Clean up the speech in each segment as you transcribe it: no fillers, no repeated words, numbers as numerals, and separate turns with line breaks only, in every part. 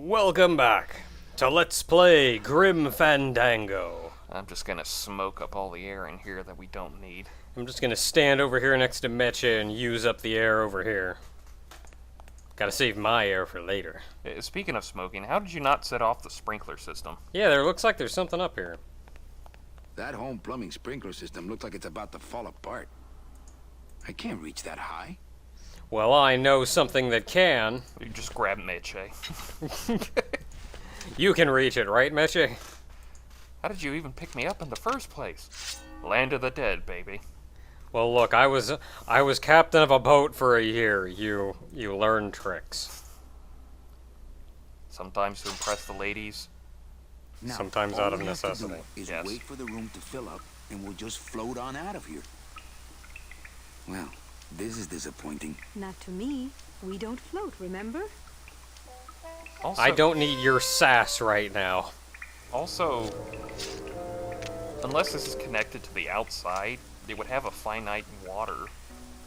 Welcome back to Let's Play Grim Fandango.
I'm just gonna smoke up all the air in here that we don't need.
I'm just gonna stand over here next to Mecha and use up the air over here. Gotta save my air for later.
Speaking of smoking, how did you not set off the sprinkler system?
Yeah, there looks like there's something up here.
That home plumbing sprinkler system looks like it's about to fall apart. I can't reach that high.
Well, I know something that can.
You just grab Meche.
You can reach it, right, Mecha?
How did you even pick me up in the first place? Land of the dead, baby.
Well, look, I was captain of a boat for a year. You learn tricks.
Sometimes to impress the ladies.
Now,
Sometimes
all
out of
we have to
necessity.
do is
Yes.
wait for the room to fill up, and we'll just float on out of here. Well, this is disappointing.
Not to me. We don't float, remember?
Also,
I don't need your sass right now.
Also, unless this is connected to the outside, it would have a finite water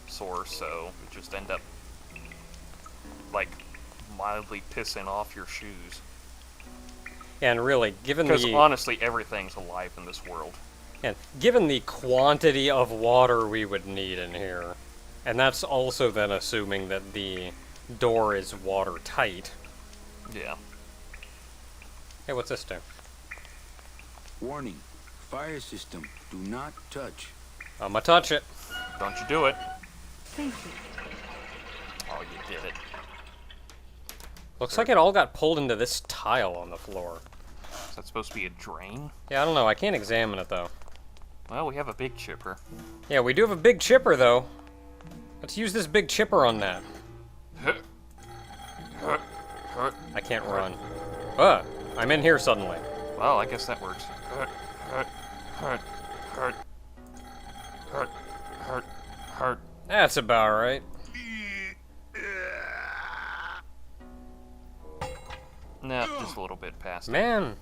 source, so it would just end up, like, mildly pissing off your shoes.
And really, given
Because
the
honestly, everything's alive in this world.
and given the quantity of water we would need in here, and that's also then assuming that the door is watertight.
Yeah.
Hey, what's this do?
Warning. Fire system. Do not touch.
I'ma touch it.
Don't you do it.
Thank you.
Oh, you did it.
Looks like it all got pulled into this tile on the floor.
Is that supposed to be a drain?
Yeah, I don't know. I can't examine it, though.
Well, we have a big chipper.
Yeah, we do have a big chipper, though. Let's use this big chipper on that. I can't run. I'm in here suddenly.
Well, I guess that works. Hurt.
That's about right.
Nah, just a little bit past it.
Man,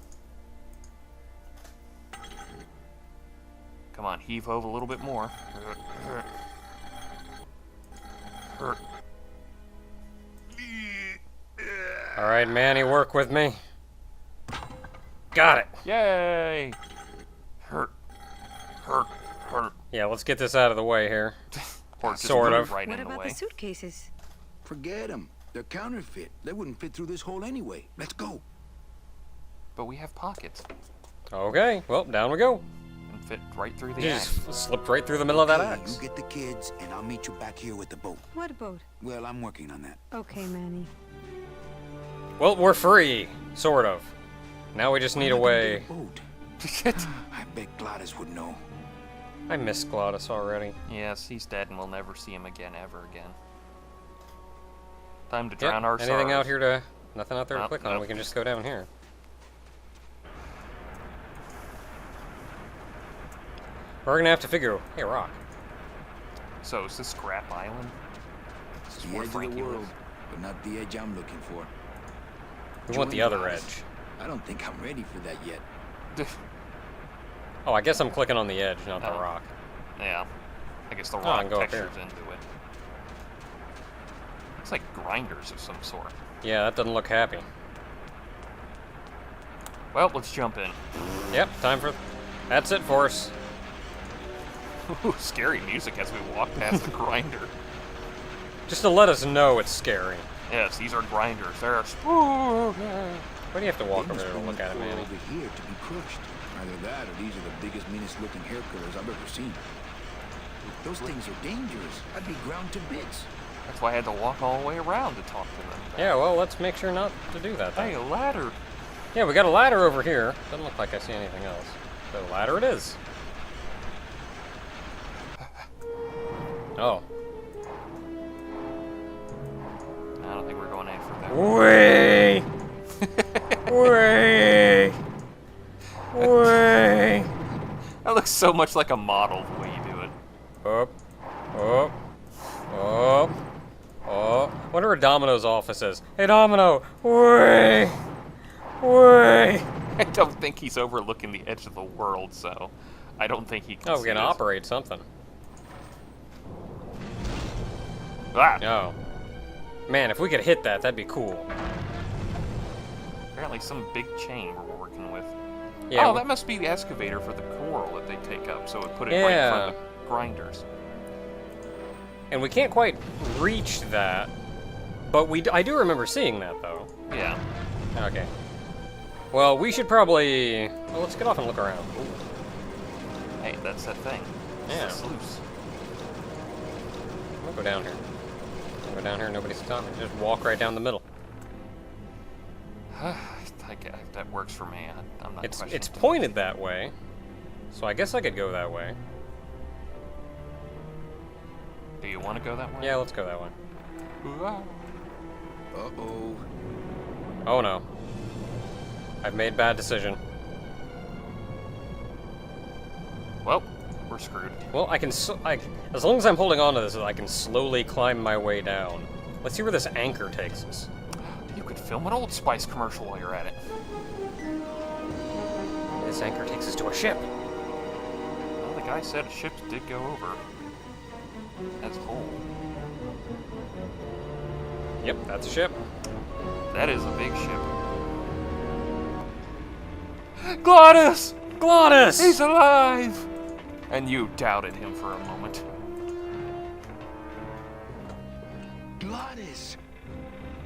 Come on, heave ho a little bit more.
alright, Manny, work with me. Got it.
Yay! Hurt.
Yeah, let's get this out of the way here.
Or just
Sort
move
of.
right
What
in the
about
way.
the suitcases?
Forget them. They're counterfeit. They wouldn't fit through this hole anyway. Let's go.
But we have pockets.
Okay, well, down we go.
And fit right through the
You
axe.
just slipped right through the middle of that
Okay,
axe.
you get the kids, and I'll meet you back here with the boat.
What boat?
Well, I'm working on that.
Okay, Manny.
Well, we're free, sort of. Now we just need a
I'm not gonna
way.
get boat. I bet Gladys would know.
I miss Glottis already.
Yes, he's dead and we'll never see him again, ever again. Time to
Yep,
drown our
anything
sorrows.
out here to... Nothing out there to
Nope,
click on.
nope.
We can just go down here. We're gonna have to figure... Hey, rock.
So, is this Scrap Island? This is
The
where
edge of
Frankie
the world,
lives.
but not the edge I'm looking for.
We want the
Join
other
Gladys.
edge.
I don't think I'm ready for that yet.
Oh, I guess I'm clicking on the edge, not the
Oh.
rock.
Yeah. I guess the
I
rock
can go up here.
textures into it. It's like grinders of some sort.
Yeah, that doesn't look happy.
Well, let's jump in.
Yep, time for... That's it for us.
Ooh, scary music as we walk past the grinder.
Just to let us know it's scary.
Yes, these are grinders. They're
Why do you have to walk
They
over
must
there to
bring
look
the
at it,
floor
Manny?
over here to be crushed. Either that, or these are the biggest, meanest looking hair killers I've ever seen. Those things are dangerous. I'd be ground to bits.
That's why I had to walk all the way around to talk to them.
Yeah, well, let's make sure not to do that,
Hey,
then.
a ladder.
Yeah, we got a ladder over here. Doesn't look like I see anything else. So, ladder it is. Oh.
I don't think we're going any further.
Way! Way! Way!
That looks so much like a model the way you do it.
Up, up, up, up. Wonder where Domino's office is. Hey, Domino! Way! Way!
I don't think he's overlooking the edge of the world, so I don't think he can
Oh,
see
we can
us.
operate something.
Ah!
Oh. Man, if we could hit that, that'd be cool.
Apparently some big chain we're working with.
Yeah.
Oh, that must be the excavator for the coral that they take up, so it put it right in
Yeah.
front of the grinders.
And we can't quite reach that, but I do remember seeing that, though.
Yeah.
Okay. Well, we should probably... Well, let's get off and look around.
Hey, that's that thing.
Yeah.
It's a sluice.
I'll go down here. I'll go down here, nobody's stopping. Just walk right down the middle.
That works for me. I'm not questioning.
It's pointed that way, so I guess I could go that way.
Do you want to go that way?
Yeah, let's go that way.
Uh-oh.
Oh no. I've made a bad decision.
Well, we're screwed.
Well, as long as I'm holding on to this, I can slowly climb my way down. Let's see where this anchor takes us.
You could film an Old Spice commercial while you're at it.
This anchor takes us to a ship.
Well, the guy said ships did go over as a whole.
Yep, that's a ship.
That is a big ship. Glottis!
Glottis!
He's alive! And you doubted him for a moment.
Glottis,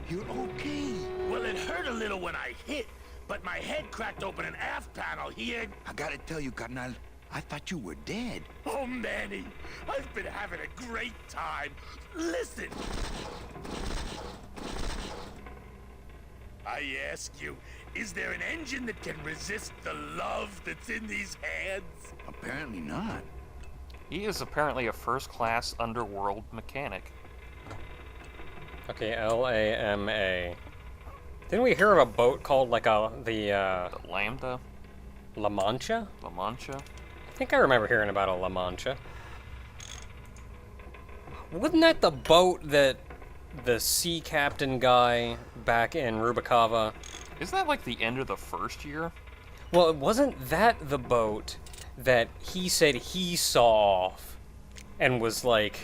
you're okay.
Well, it hurt a little when I hit, but my head cracked open an aft panel here.
I gotta tell you, carnal, I thought you were dead.
Oh, Manny, I've been having a great time. Listen. I ask you, is there an engine that can resist the love that's in these hands?
Apparently not.
He is apparently a first-class underworld mechanic.
Okay, Lama. Didn't we hear of a boat called like the
The Lambda?
La Mancha?
La Mancha?
I think I remember hearing about a La Mancha. Wasn't that the boat that the sea captain guy back in Rubicava?
Isn't that like the end of the first year?
Well, wasn't that the boat that he said he saw off and was like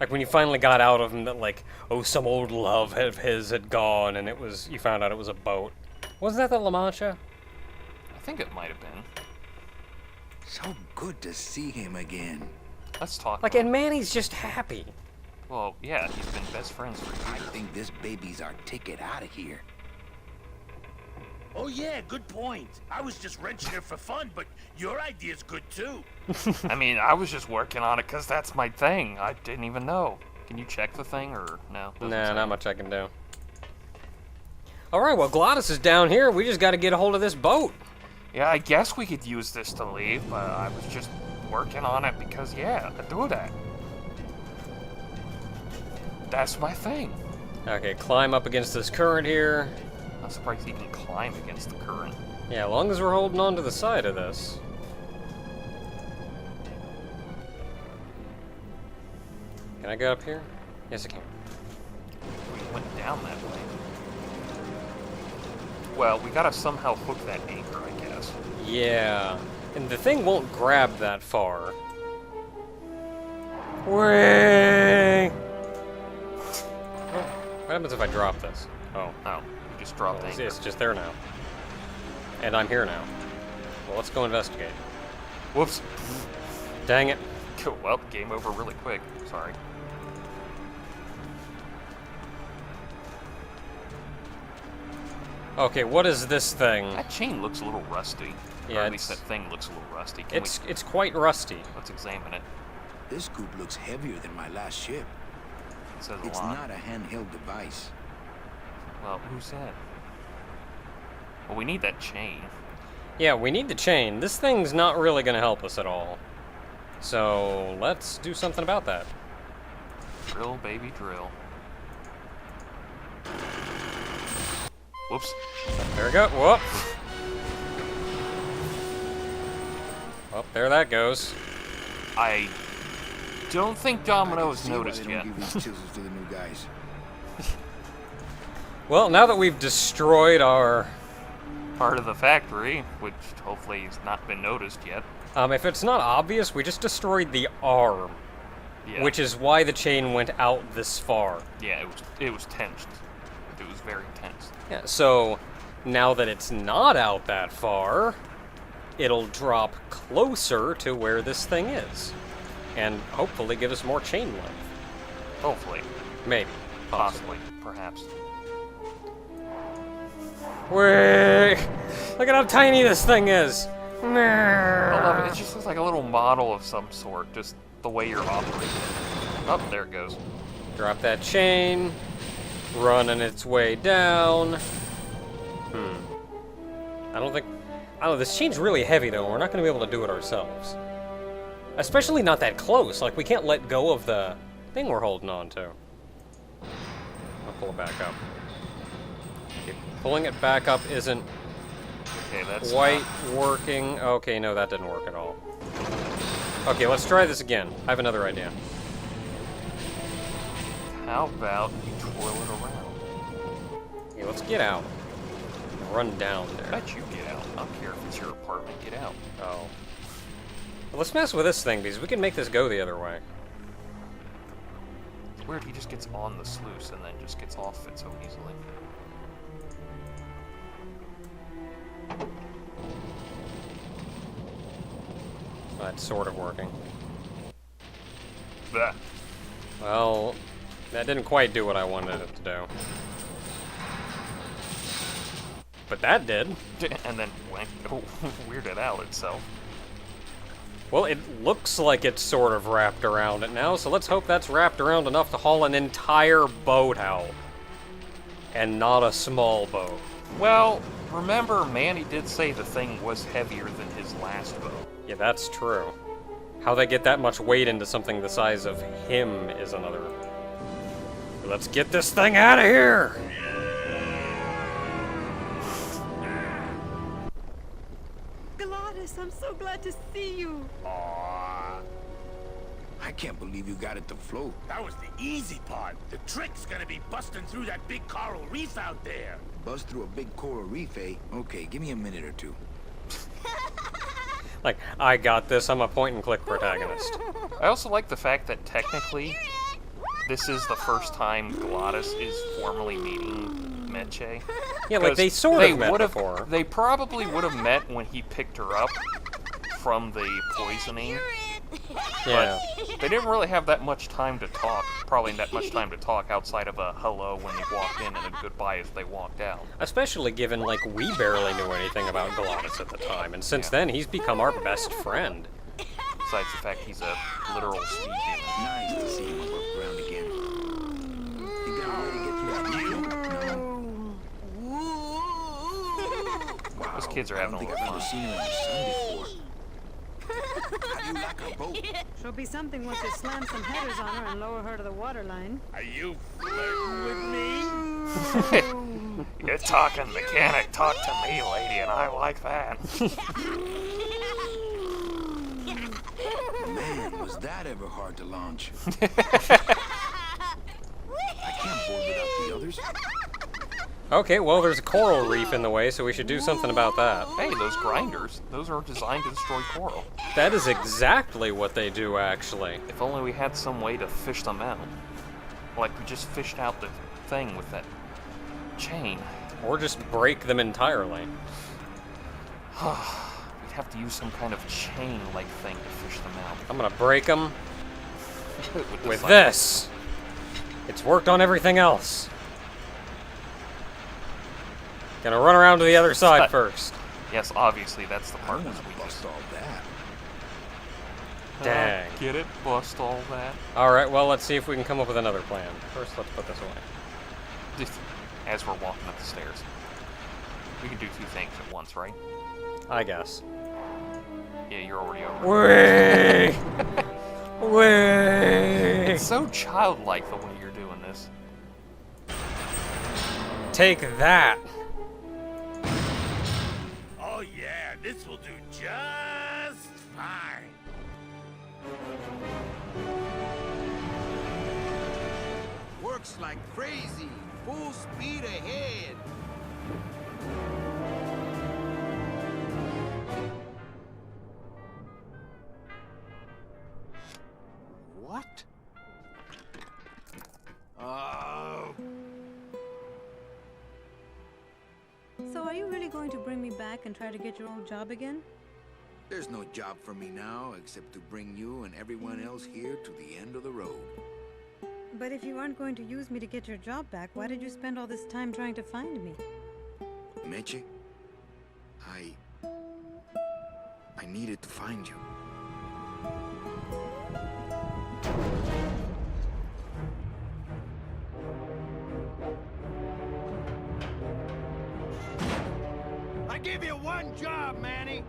when you finally got out of him that like, oh, some old love of his had gone and you found out it was a boat. Wasn't that the La Mancha?
I think it might have been.
So good to see him again.
Let's talk
Like,
about
and Manny's just happy.
Well, yeah, he's been best friends for
I
years.
think this baby's our ticket out of here.
Oh, yeah, good point. I was just wrenching it for fun, but your idea's good, too.
I mean, I was just working on it because that's my thing. I didn't even know. Can you check the thing, or no? Doesn't
Nah,
say.
not much I can do. Alright, well, Glottis is down here. We just gotta get a hold of this boat.
Yeah, I guess we could use this to leave, but I was just working on it because, yeah, I do that. That's my thing.
Okay, climb up against this current here.
I'm surprised he can climb against the current.
Yeah, as long as we're holding on to the side of this. Can I get up here? Yes, I can.
We went down that way. Well, we gotta somehow hook that anchor, I guess.
Yeah, and the thing won't grab that far. Whee! What happens if I drop this? Oh,
Oh, we just dropped
it's,
anchor.
it's just there now. And I'm here now. Well, let's go investigate.
Whoops.
Dang it.
Cool. Well, game over really quick. Sorry.
Okay, what is this thing?
That chain looks a little rusty.
Yeah,
or at least that
it's-
thing looks a little rusty. Can
It's quite rusty.
let's examine it.
This scoop looks heavier than my last ship.
It says a
It's
lot.
not a handheld device.
Well, who said? Well, we need that chain.
Yeah, we need the chain. This thing's not really gonna help us at all. So, let's do something about that.
Drill, baby, drill. Whoops.
There we go. Whoop. Well, there that goes.
I don't think Domino's
I can see why
noticed
they
yet.
don't give these chisels to the new guys.
Well, now that we've destroyed our...
Part of the factory, which hopefully has not been noticed yet.
if it's not obvious, we just destroyed the arm.
Yeah.
Which is why the chain went out this far.
Yeah, it was tensed. It was very tense.
Yeah, so now that it's not out that far, it'll drop closer to where this thing is. And hopefully give us more chain length.
Hopefully.
Maybe.
Possibly. Perhaps.
Wait! Look at how tiny this thing is!
I love it. It just looks like a little model of some sort, just the way you're operating it. Oh, there it goes.
Drop that chain. Running its way down. I don't know, this chain's really heavy though, we're not gonna be able to do it ourselves. Especially not that close, like we can't let go of the thing we're holding on to. I'll pull it back up. Okay, pulling it back up isn't
Okay, that's
quite working. Okay, no, that didn't work at all. Okay, let's try this again. I have another idea.
How about you twirl it around?
Okay, let's get out. Run down
I
there.
bet you get out. I don't care if it's your apartment, get out.
Oh. Well, let's mess with this thing, because we can make this go the other way.
It's weird he just gets on the sluice and then just gets off it so easily.
That's sort of working.
Bah.
Well, that didn't quite do what I wanted it to do. But that did.
And then went weirded out itself.
Well, it looks like it's sort of wrapped around it now, so let's hope that's wrapped around enough to haul an entire boat out. And not a small boat.
Well, remember, Manny did say the thing was heavier than his last boat.
Yeah, that's true. How they get that much weight into something the size of him is another. Let's get this thing out of here!
Gladys, I'm so glad to see you.
Aw,
I can't believe you got it to float.
that was the easy part. The trick's gonna be busting through that big coral reef out there.
Buzz through a big coral reef, eh? Okay, give me a minute or two.
Like, I got this, I'm a point-and-click protagonist.
I also like the fact that technically, this is the first time Glottis is formally meeting Meche.
Yeah, like, they sort of met before.
They probably would have met when he picked her up from the poisoning.
Yeah.
They didn't really have that much time to talk. Probably that much time to talk outside of a hello when they walked in and a goodbye as they walked out.
Especially given, like, we barely knew anything about Glottis at the time, and since then, he's become our best friend.
Besides the fact he's a literal speed demon.
Nice to see him above ground again. You got ready to get through that reef? No. Wow,
Those kids are
I
having
don't
a
think
little
I've ever
fun.
seen her in the sun before. How do you like our boat?
She'll be something once you slam some headers on her and lower her to the waterline.
Are you flirting with me?
You're talking mechanic, talk to me, lady, and I like that.
Man, was that ever hard to launch. I can't board without the others.
Okay, well, there's a coral reef in the way, so we should do something about that.
Hey, those grinders, those are designed to destroy coral.
That is exactly what they do, actually.
If only we had some way to fish them out. Like we just fished out the thing with that chain.
Or just break them entirely.
We'd have to use some kind of chain-like thing to fish them out.
I'm gonna break them with
like-
this. It's worked on everything else. Gonna run around to the other side first.
Yes, obviously that's the
I
part
don't
that's
want to
weakest.
bust all that.
Dang.
Get it? Bust all that?
Alright, well, let's see if we can come up with another plan. First, let's put this away.
Just as we're walking up the stairs. We can do two things at once, right?
I guess.
Yeah, you're already over.
Way! Way!
It's so childlike the way you're doing this.
Take that!
Oh yeah, this will do just fine.
Works like crazy. Full speed ahead. What?
So are you really going to bring me back and try to get your old job again?
There's no job for me now except to bring you and everyone else here to the end of the road.
But if you aren't going to use me to get your job back, why did you spend all this time trying to find me?
Meche, I needed to find you.
I give you one job, Manny.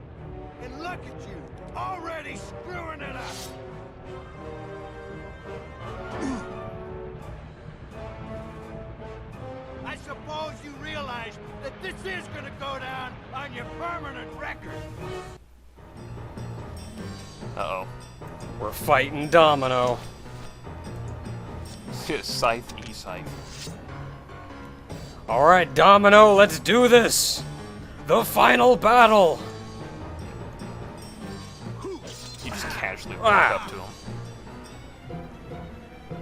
And look at you, already screwing it up. I suppose you realize that this is gonna go down on your permanent record.
Uh-oh.
We're fighting Domino.
Scythe, E-Scythe.
Alright, Domino, let's do this! The final battle!
You just casually walk up to him.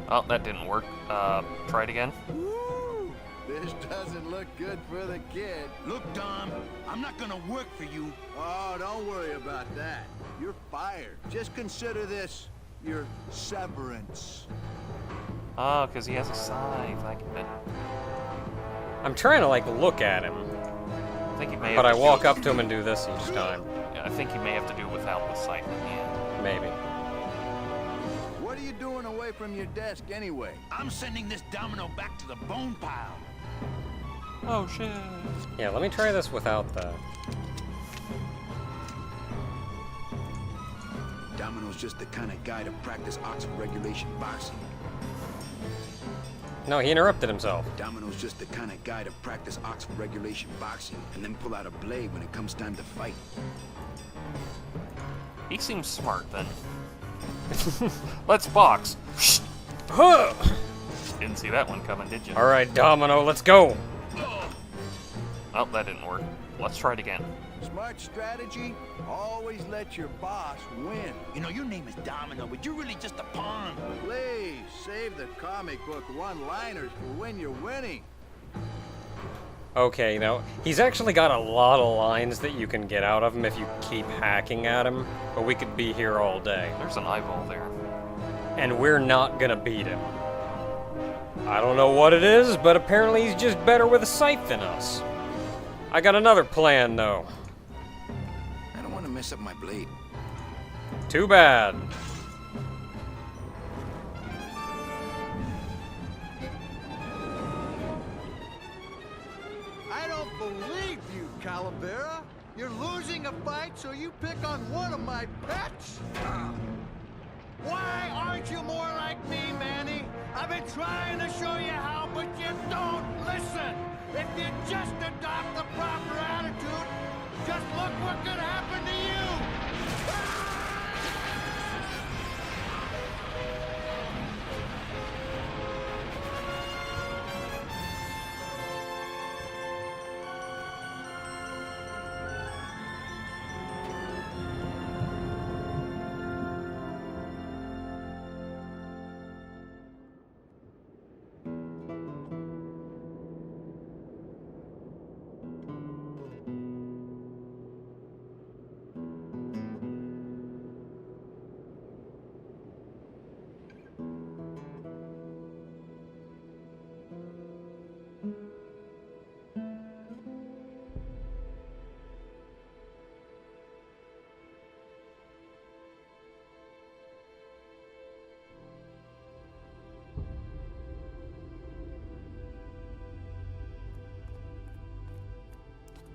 Oh, that didn't work. Try it again.
Woo! This doesn't look good for the kid.
Look, Dom, I'm not gonna work for you.
Oh, don't worry about that. You're fired. Just consider this your severance.
Oh, because he has a scythe. I get it.
I'm trying to, like, look at him,
I think he may
but
have
I
to
walk
do it,
up to him and do this each time.
Yeah, I think you may have to do it without the scythe in hand.
Maybe.
What are you doing away from your desk anyway?
I'm sending this domino back to the bone pile.
Oh, shit.
Yeah, let me try this without the...
Domino's just the kind of guy to practice Oxford regulation boxing.
No, he interrupted himself.
Domino's just the kind of guy to practice Oxford regulation boxing and then pull out a blade when it comes time to fight.
He seems smart, then. Let's box.
Huh!
Didn't see that one coming, did you?
Alright, Domino, let's go!
Oh, that didn't work. Let's try it again.
Smart strategy, always let your boss win.
You know, your name is Domino, but you're really just a pawn.
Please, save the comic book one-liners for when you're winning.
Okay, now, he's actually got a lot of lines that you can get out of him if you keep hacking at him, but we could be here all day.
There's an eyeball there.
And we're not gonna beat him. I don't know what it is, but apparently he's just better with a scythe than us. I got another plan, though.
I don't want to mess up my blade.
Too bad.
I don't believe you, Calavera. You're losing a fight, so you pick on one of my pets? Why aren't you more like me, Manny? I've been trying to show you how, but you don't listen. If you just adopt the proper attitude, just look what could happen to you.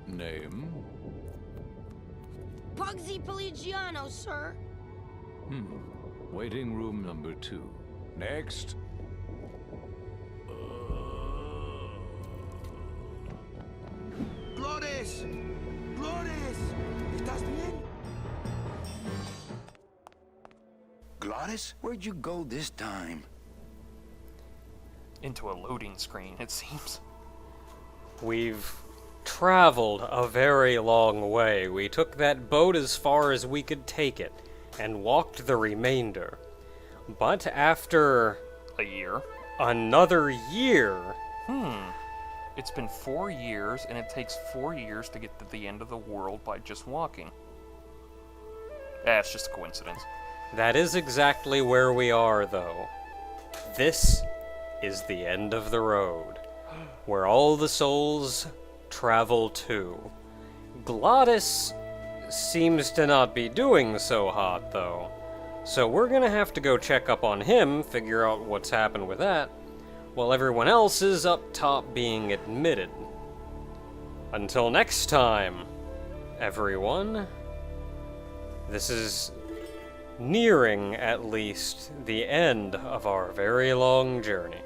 Name?
Pugsy Pelagiano, sir.
Waiting room number 2. Next.
Glores! Glores! ¿Estás bien?
Glottis, where'd you go this time?
Into a loading screen, it seems.
We've traveled a very long way. We took that boat as far as we could take it, and walked the remainder. But after
A year.
another year,
It's been 4 years, and it takes 4 years to get to the end of the world by just walking. It's just a coincidence.
That is exactly where we are, though. This is the end of the road, where all the souls travel to. Glottis seems to not be doing so hot, though. So we're gonna have to go check up on him, figure out what's happened with that, while everyone else is up top being admitted. Until next time, everyone. This is nearing, at least, the end of our very long journey.